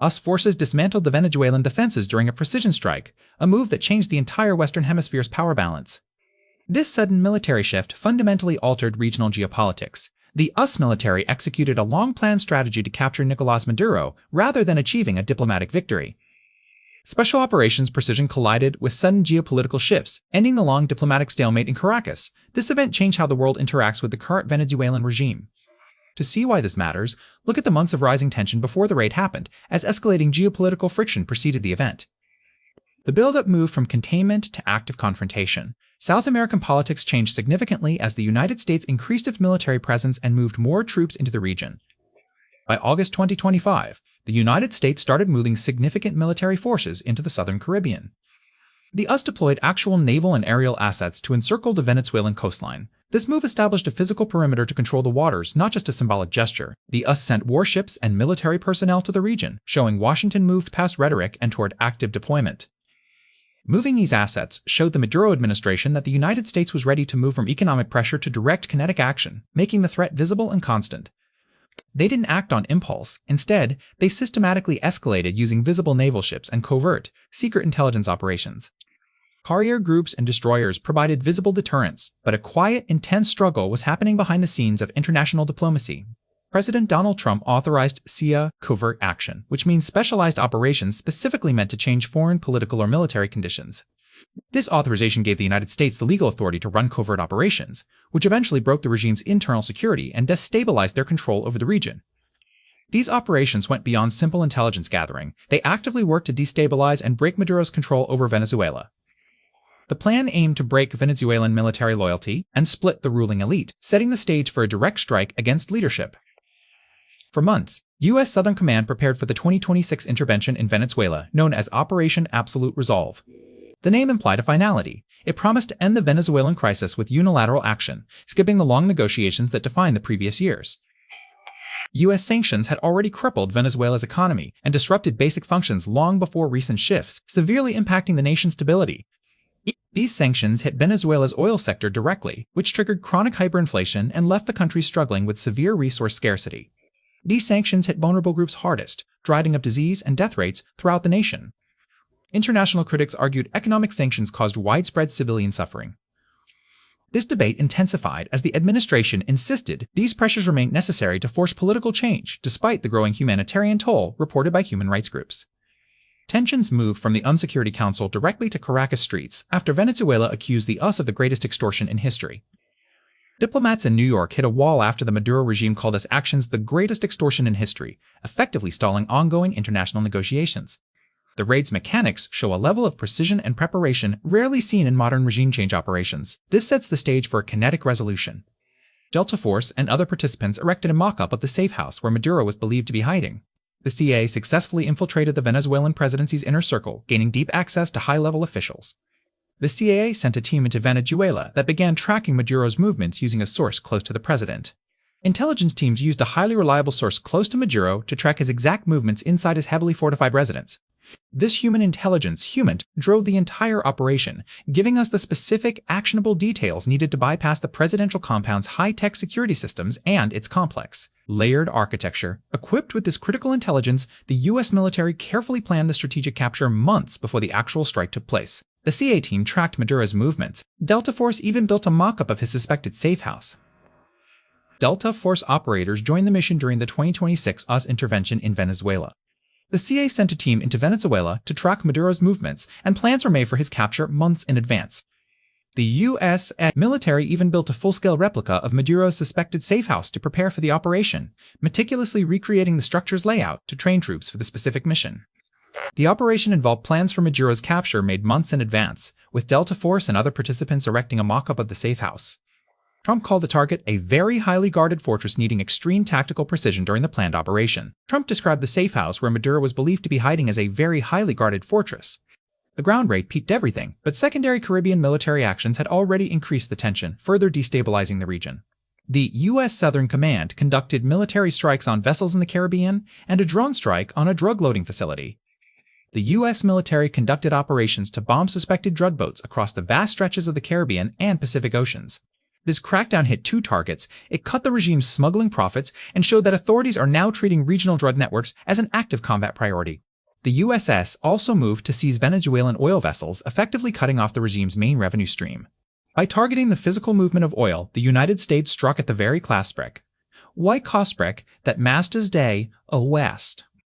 US forces dismantled the Venezuelan defenses during a precision strike, a move that changed the entire Western Hemisphere's power balance. This sudden military shift fundamentally altered regional geopolitics. The US military executed a long-planned strategy to capture Nicolás Maduro rather than achieving a diplomatic victory. Special Operations Precision collided with sudden geopolitical shifts, ending the long diplomatic stalemate in Caracas. This event changed how the world interacts with the current Venezuelan regime. To see why this matters, look at the months of rising tension before the raid happened, as escalating geopolitical friction preceded the event. The build-up moved from containment to active confrontation. South American politics changed significantly as the United States increased its military presence and moved more troops into the region. By August 2025, the United States started moving significant military forces into the southern Caribbean. The US deployed actual naval and aerial assets to encircle the Venezuelan coastline. This move established a physical perimeter to control the waters, not just a symbolic gesture. The US sent warships and military personnel to the region, showing Washington moved past rhetoric and toward active deployment. Moving these assets showed the Maduro administration that the United States was ready to move from economic pressure to direct kinetic action, making the threat visible and constant. They didn't act on impulse. Instead, they systematically escalated using visible naval ships and covert, secret intelligence operations. Carrier groups and destroyers provided visible deterrence, but a quiet, intense struggle was happening behind the scenes of international diplomacy. President Donald Trump authorized CIA covert action, which means specialized operations specifically meant to change foreign political or military conditions. This authorization gave the United States the legal authority to run covert operations, which eventually broke the regime's internal security and destabilized their control over the region. These operations went beyond simple intelligence gathering. They actively worked to destabilize and break Maduro's control over Venezuela. The plan aimed to break Venezuelan military loyalty and split the ruling elite, setting the stage for a direct strike against leadership. For months, U.S. Southern Command prepared for the 2026 intervention in Venezuela, known as Operation Absolute Resolve. The name implied a finality. It promised to end the Venezuelan crisis with unilateral action, skipping the long negotiations that defined the previous years. U.S. sanctions had already crippled Venezuela's economy and disrupted basic functions long before recent shifts, severely impacting the nation's stability. These sanctions hit Venezuela's oil sector directly, which triggered chronic hyperinflation and left the country struggling with severe resource scarcity. These sanctions hit vulnerable groups hardest, driving up disease and death rates throughout the nation. International critics argued economic sanctions caused widespread civilian suffering. This debate intensified as the administration insisted these pressures remained necessary to force political change, despite the growing humanitarian toll reported by human rights groups. Tensions moved from the UN-Security Council directly to Caracas streets after Venezuela accused the US of the greatest extortion in history. Diplomats in New York hit a wall after the Maduro regime called its actions the greatest extortion in history, effectively stalling ongoing international negotiations. The raid's mechanics show a level of precision and preparation rarely seen in modern regime change operations. This sets the stage for a kinetic resolution. Delta Force and other participants erected a mock-up of the safe house where Maduro was believed to be hiding. The CIA successfully infiltrated the Venezuelan presidency's inner circle, gaining deep access to high-level officials. The CIA sent a team into Venezuela that began tracking Maduro's movements using a source close to the president. Intelligence teams used a highly reliable source close to Maduro to track his exact movements inside his heavily fortified residence. This human intelligence drove the entire operation, giving us the specific, actionable details needed to bypass the presidential compound's high-tech security systems and its complex, layered architecture. Equipped with this critical intelligence, the U.S. military carefully planned the strategic capture months before the actual strike took place. The CIA team tracked Maduro's movements. Delta Force even built a mock-up of his suspected safe house. Delta Force operators joined the mission during the 2026 US intervention in Venezuela. The CIA sent a team into Venezuela to track Maduro's movements, and plans were made for his capture months in advance. The U.S. military even built a full-scale replica of Maduro's suspected safe house to prepare for the operation, meticulously recreating the structure's layout to train troops for the specific mission. The operation involved plans for Maduro's capture made months in advance, with Delta Force and other participants erecting a mock-up of the safe house. Trump called the target a very highly guarded fortress needing extreme tactical precision during the planned operation. Trump described the safe house where Maduro was believed to be hiding as a very highly guarded fortress. The ground raid peaked everything, but secondary Caribbean military actions had already increased the tension, further destabilizing the region. The U.S. Southern Command conducted military strikes on vessels in the Caribbean and a drone strike on a drug loading facility. The U.S. military conducted operations to bomb suspected drug boats across the vast stretches of the Caribbean and Pacific Oceans. This crackdown hit two targets. It cut the regime's smuggling profits and showed that authorities are now treating regional drug networks as an active combat priority. The USS also moved to seize Venezuelan oil vessels, effectively cutting off the regime's main revenue stream. By targeting the physical movement of oil, the United States struck at the very class brick. Why cost brick that masters day, West?